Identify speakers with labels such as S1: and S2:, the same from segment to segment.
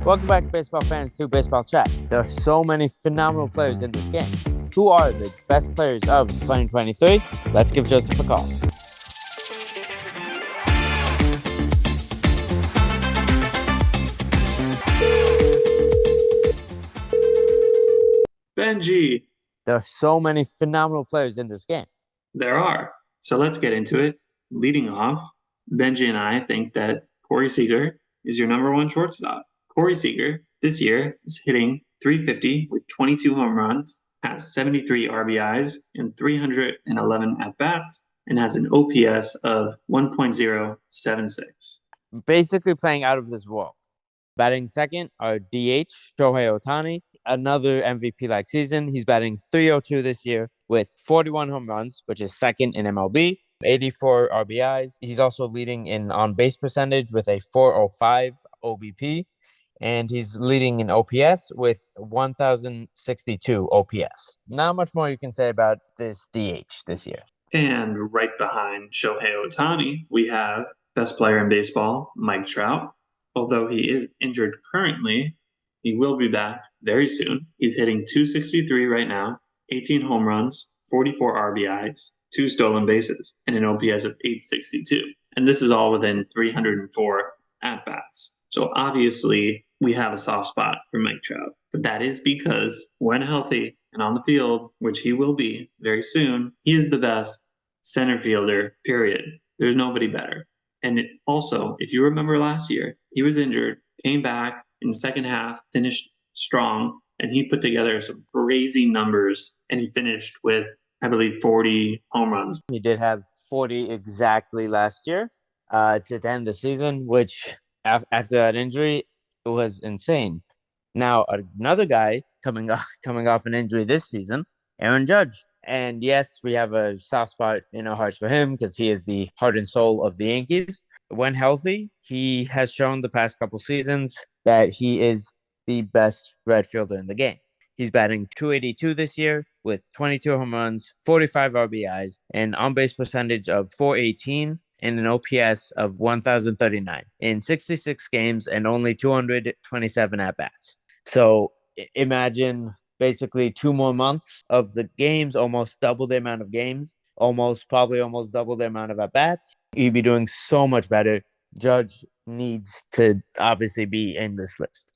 S1: Welcome back, baseball fans, to Baseball Chat. There are so many phenomenal players in this game. Who are the best players of 2023? Let's give Joseph a call.
S2: Benji,
S1: There are so many phenomenal players in this game.
S2: there are. So let's get into it. Leading off, Benji and I think that Corey Seager is your number one shortstop. Corey Seager this year is hitting 350 with 22 home runs, has 73 RBIs and 311 at bats, and has an OPS of 1.076.
S1: Basically playing out of this world. Batting second are DH, Shohei Ohtani, another MVP-like season. He's batting 302 this year with 41 home runs, which is second in MLB, 84 RBIs. He's also leading in on-base percentage with a 405 OBP, and he's leading in OPS with 1,062 OPS. Not much more you can say about this DH this year.
S2: And right behind Shohei Ohtani, we have best player in baseball, Mike Trout. Although he is injured currently, he will be back very soon. He's hitting 263 right now, 18 home runs, 44 RBIs, 2 stolen bases, and an OPS of 862. And this is all within 304 at-bats. So obviously, we have a soft spot for Mike Trout. But that is because when healthy and on the field, which he will be very soon, he is the best center fielder, period. There's nobody better. And also, if you remember last year, he was injured, came back in the second half, finished strong, and he put together some crazy numbers, and he finished with, I believe, 40 home runs.
S1: He did have 40 exactly last year to end the season, which after that injury, it was insane. Now, another guy coming off an injury this season, Aaron Judge. And yes, we have a soft spot in our hearts for him because he is the heart and soul of the Yankees. When healthy, he has shown the past couple seasons that he is the best right fielder in the game. He's batting 282 this year with 22 home runs, 45 RBIs, an on-base percentage of 418, and an OPS of 1,039 in 66 games and only 227 at-bats. So imagine basically 2 more months of the games, almost double the amount of games, probably almost double the amount of at-bats. You'd be doing so much better. Judge needs to obviously be in this list.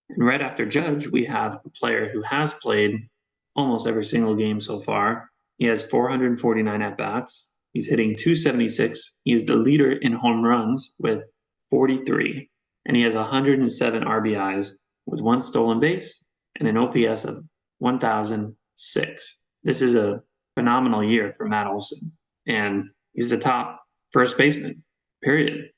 S2: And right after Judge, we have a player who has played almost every single game so far. He has 449 at-bats. He's hitting 276. He is the leader in home runs with 43. And he has 107 RBIs with 1 stolen base and an OPS of 1,006. This is a phenomenal year for Matt Olson. And he's the top first baseman, period.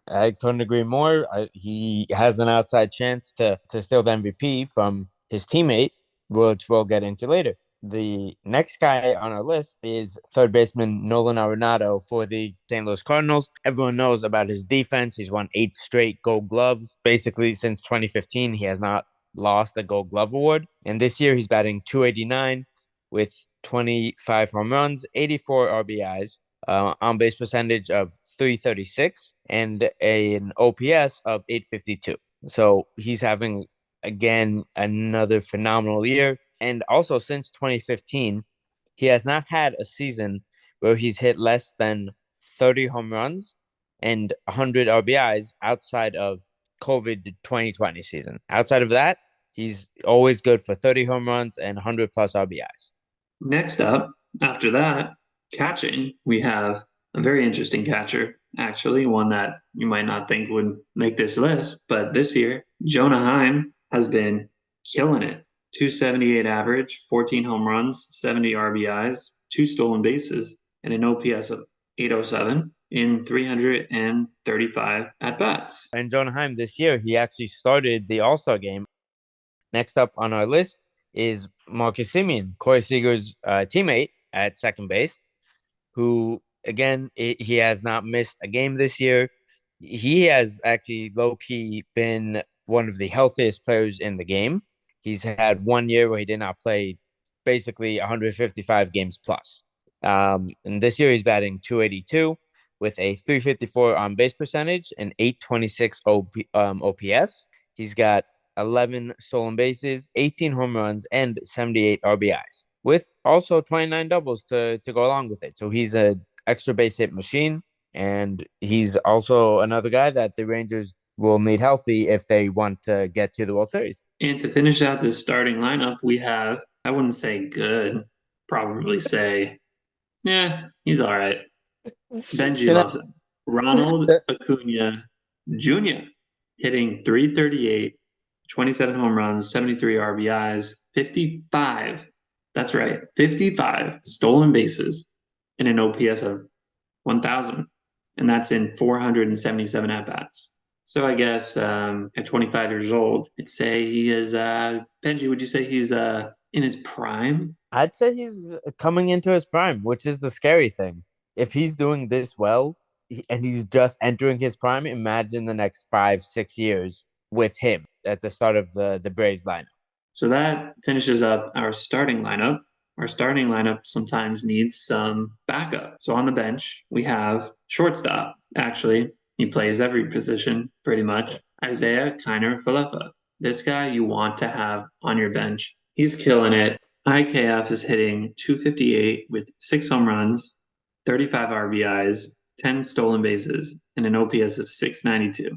S1: I couldn't agree more. He has an outside chance to steal the MVP from his teammate, which we'll get into later. The next guy on our list is third baseman Nolan Arenado for the St. Louis Cardinals. Everyone knows about his defense. He's won 8 straight Gold Gloves. Basically, since 2015, he has not lost a Gold Glove award. And this year, he's batting 289 with 25 home runs, 84 RBIs, on-base percentage of 336, and an OPS of 852. So he's having, again, another phenomenal year. And also, since 2015, he has not had a season where he's hit less than 30 home runs and 100 RBIs outside of COVID 2020 season. Outside of that, he's always good for 30 home runs and 100 plus RBIs.
S2: Next up, after that, catching, we have a very interesting catcher, actually, one that you might not think would make this list. But this year, Jonah Heim has been killing it. 278 average, 14 home runs, 70 RBIs, 2 stolen bases, and an OPS of 807 in 335 at-bats.
S1: And Jonah Heim this year, he actually started the All-Star game. Next up on our list is Marcus Semien, Corey Seager's teammate at second base, who, again, he has not missed a game this year. He has actually low-key been one of the healthiest players in the game. He's had 1 year where he did not play basically 155 games plus. And this year he's batting 282 with a 354 on base percentage and 826 OPS. He's got 11 stolen bases, 18 home runs, and 78 RBIs, with also 29 doubles to go along with it. So he's a extra base hit machine, and he's also another guy that the Rangers will need healthy if they want to get to the World Series.
S2: And to finish out this starting lineup, we have, I wouldn't say good, probably say, yeah, he's all right. Benji
S1: You know,
S2: loves him. Ronald Acuna Jr. hitting 338, 27 home runs, 73 RBIs, 55. That's right, 55 stolen bases, and an OPS of 1,000. And that's in 477 at bats. So I guess at 25 years old, I'd say he is, Benji, would you say he's in his prime?
S1: I'd say he's coming into his prime, which is the scary thing. If he's doing this well and he's just entering his prime, imagine the next 5, 6 years with him at the start of the Braves lineup.
S2: So that finishes up our starting lineup. Our starting lineup sometimes needs some backup. So on the bench, we have shortstop. Actually, he plays every position pretty much. Isaiah Kiner Falefa. This guy you want to have on your bench. He's killing it. IKF is hitting 258 with 6 home runs, 35 RBIs, 10 stolen bases, and an OPS of 692.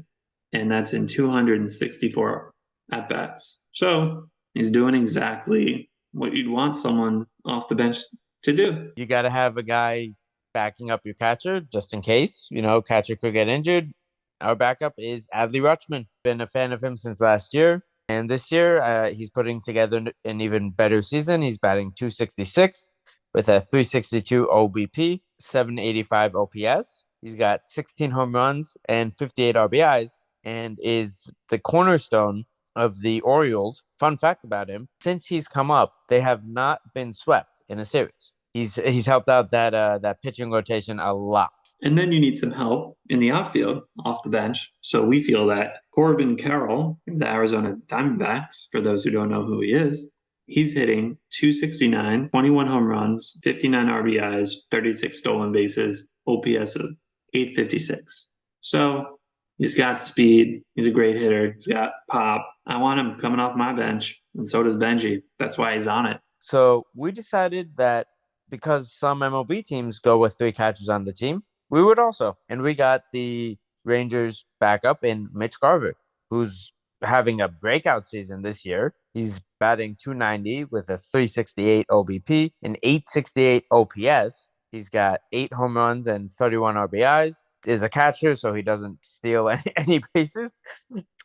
S2: And that's in 264 at bats. So he's doing exactly what you'd want someone off the bench to do.
S1: You got to have a guy backing up your catcher just in case, catcher could get injured. Our backup is Adley Rutschman. Been a fan of him since last year. And this year, he's putting together an even better season. He's batting 266 with a 362 OBP, 785 OPS. He's got 16 home runs and 58 RBIs and is the cornerstone of the Orioles. Fun fact about him, since he's come up, they have not been swept in a series. He's helped out that pitching rotation a lot.
S2: And then you need some help in the outfield off the bench. So we feel that Corbin Carroll, the Arizona Diamondbacks, for those who don't know who he is, he's hitting 269, 21 home runs, 59 RBIs, 36 stolen bases, OPS of 856. So he's got speed. He's a great hitter. He's got pop. I want him coming off my bench, and so does Benji. That's why he's on it.
S1: So we decided that because some MLB teams go with three catchers on the team, we would also. And we got the Rangers backup in Mitch Garver, who's having a breakout season this year. He's batting 290 with a 368 OBP and 868 OPS. He's got 8 home runs and 31 RBIs. Is a catcher, so he doesn't steal any bases,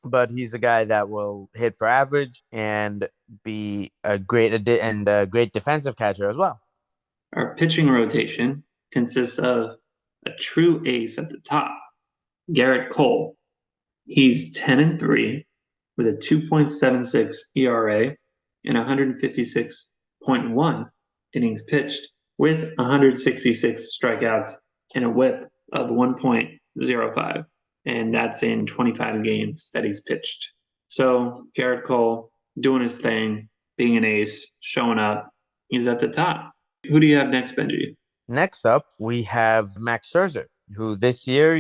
S1: but he's a guy that will hit for average and be a great defensive catcher as well.
S2: Our pitching rotation consists of a true ace at the top, Garrett Cole. He's 10-3 with a 2.76 ERA and 156.1 innings pitched with 166 strikeouts and a whip of 1.05. And that's in 25 games that he's pitched. So Garrett Cole doing his thing, being an ace, showing up. He's at the top. Who do you have next, Benji?
S1: Next up, we have Max Scherzer, who this year,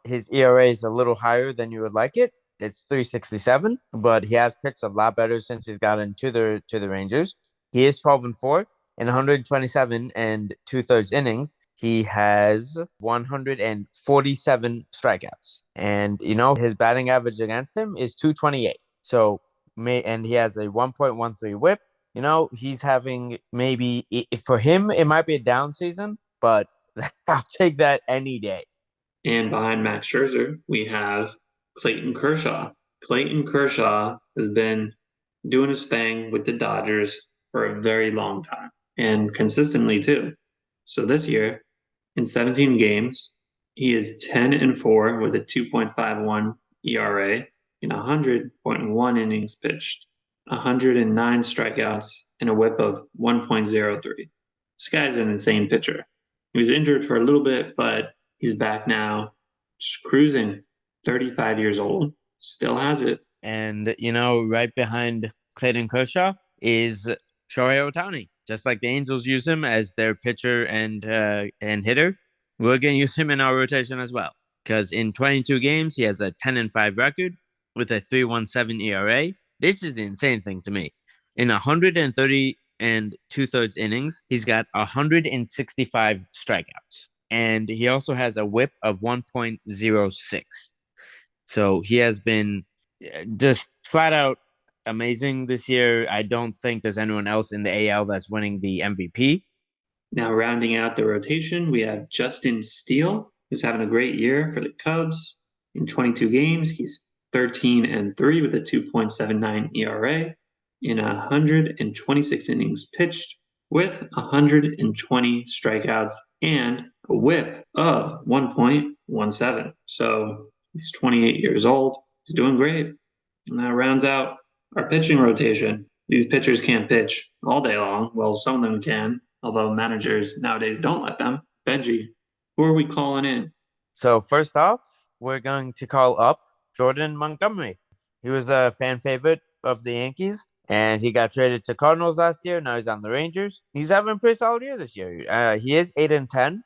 S1: his ERA is a little higher than you would like it. It's 367, but he has pitched a lot better since he's gotten to the Rangers. He is 12-4 in 127 and two-thirds innings. He has 147 strikeouts, and his batting average against him is 228. So and he has a 1.13 WHIP. He's having for him, it might be a down season, but I'll take that any day.
S2: And behind Max Scherzer, we have Clayton Kershaw. Clayton Kershaw has been doing his thing with the Dodgers for a very long time and consistently too. So this year, in 17 games, he is 10-4 with a 2.51 ERA in 100.1 innings pitched, 109 strikeouts, and a whip of 1.03. This guy's an insane pitcher. He was injured for a little bit, but he's back now, just cruising. 35 years old, still has it.
S1: And, right behind Clayton Kershaw is Shohei Ohtani. Just like the Angels use him as their pitcher and hitter, we're going to use him in our rotation as well. Because in 22 games, he has a 10-5 record with a 3.17 ERA This is the insane thing to me. In 130 and two-thirds innings, he's got 165 strikeouts. And he also has a whip of 1.06. So he has been just flat out amazing this year. I don't think there's anyone else in the AL that's winning the MVP.
S2: Now, rounding out the rotation, we have Justin Steele, who's having a great year for the Cubs. In 22 games, he's 13-3 with a 2.79 ERA in 126 innings pitched with 120 strikeouts and a whip of 1.17. So he's 28 years old. He's doing great. And that rounds out our pitching rotation. These pitchers can't pitch all day long. Well, some of them can, although managers nowadays don't let them. Benji, who are we calling in?
S1: So first off, we're going to call up Jordan Montgomery. He was a fan favorite of the Yankees, and he got traded to Cardinals last year. Now he's on the Rangers. He's having a pretty solid year this year. He is 8-10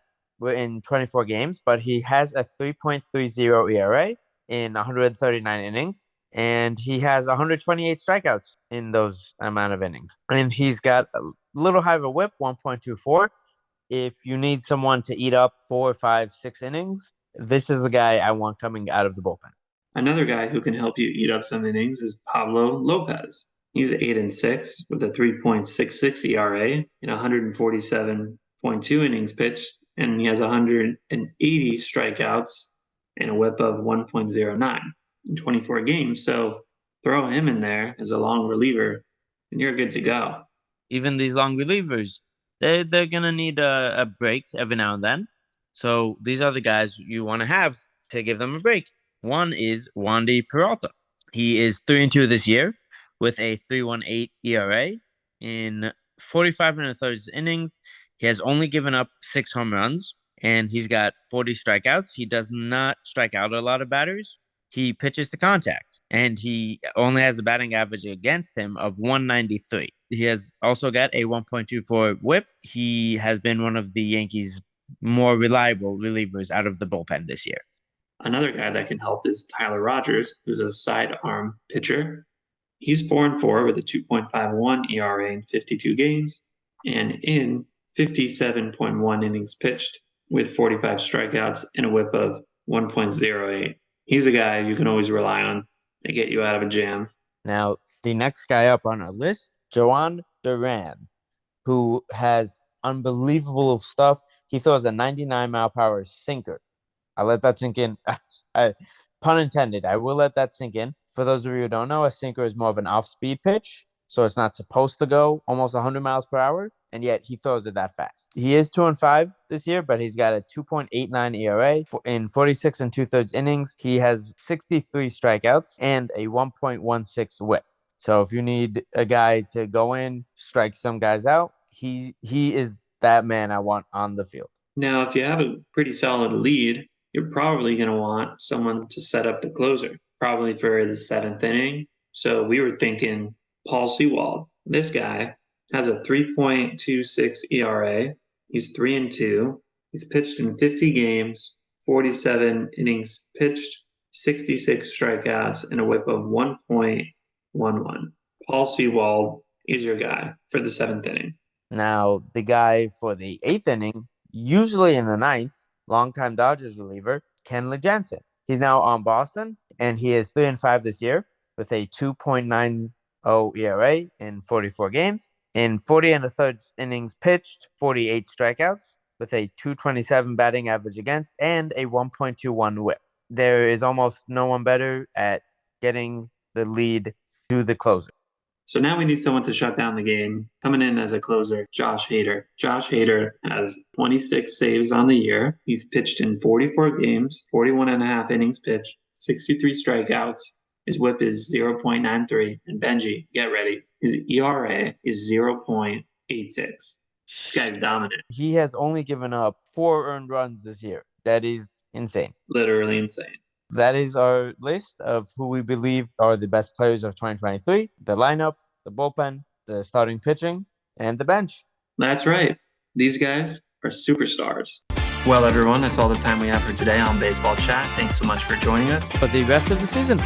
S1: in 24 games, but he has a 3.30 ERA in 139 innings, and he has 128 strikeouts in those amount of innings. And he's got a little high of a whip, 1.24. If you need someone to eat up 4, 5, 6 innings, this is the guy I want coming out of the bullpen.
S2: Another guy who can help you eat up some innings is Pablo Lopez. He's 8-6 with a 3.66 ERA in 147.2 innings pitched, and he has 180 strikeouts and a whip of 1.09 in 24 games. So throw him in there as a long reliever, and you're good to go.
S1: Even these long relievers, they're gonna need a break every now and then. So these are the guys you want to have to give them a break. One is Wandy Peralta. He is 3-2 this year with a 3.18 ERA in 45 and a third innings. He has only given up 6 home runs and he's got 40 strikeouts. He does not strike out a lot of batters. He pitches to contact and he only has a batting average against him of 193. He has also got a 1.24 whip. He has been one of the Yankees' more reliable relievers out of the bullpen this year.
S2: Another guy that can help is Tyler Rogers, who's a sidearm pitcher. He's 4-4 with a 2.51 ERA in 52 games and in 57.1 innings pitched with 45 strikeouts and a whip of 1.08. He's a guy you can always rely on to get you out of a jam.
S1: Now, the next guy up on our list, Joan Duran, who has unbelievable stuff. He throws a 99-mile-per-hour sinker. I let that sink in. Pun intended. I will let that sink in. For those of you who don't know, a sinker is more of an off-speed pitch, so it's not supposed to go almost 100 miles per hour, and yet he throws it that fast. He is 2-5 this year, but he's got a 2.89 ERA in 46 and two-thirds innings. He has 63 strikeouts and a 1.16 whip. So if you need a guy to go in, strike some guys out, he is that man I want on the field.
S2: Now, if you have a pretty solid lead, you're probably going to want someone to set up the closer, probably for the 7th inning. So we were thinking Paul Sewald. This guy has a 3.26 ERA. He's 3-2. He's pitched in 50 games, 47 innings pitched, 66 strikeouts, and a whip of 1.11. Paul Sewald is your guy for the 7th inning.
S1: Now, the guy for the 8th inning, usually in the 9th, longtime Dodgers reliever, Kenley Jansen. He's now on Boston, and he is 3-5 this year with a 2.90 ERA in 44 games. In 40 and a third innings pitched, 48 strikeouts with a 227 batting average against and a 1.21 whip. There is almost no one better at getting the lead to the closer.
S2: So now we need someone to shut down the game. Coming in as a closer, Josh Hader. Josh Hader has 26 saves on the year. He's pitched in 44 games, 41 and a half innings pitched, 63 strikeouts. His whip is 0.93. And Benji, get ready. His ERA is 0.86. This guy's dominant.
S1: He has only given up 4 earned runs this year. That is insane.
S2: Literally insane.
S1: That is our list of who we believe are the best players of 2023. The lineup, the bullpen, the starting pitching, and the bench.
S2: That's right. These guys are superstars. Well, everyone, that's all the time we have for today on Baseball Chat. Thanks so much for joining us.
S1: For the rest of the season.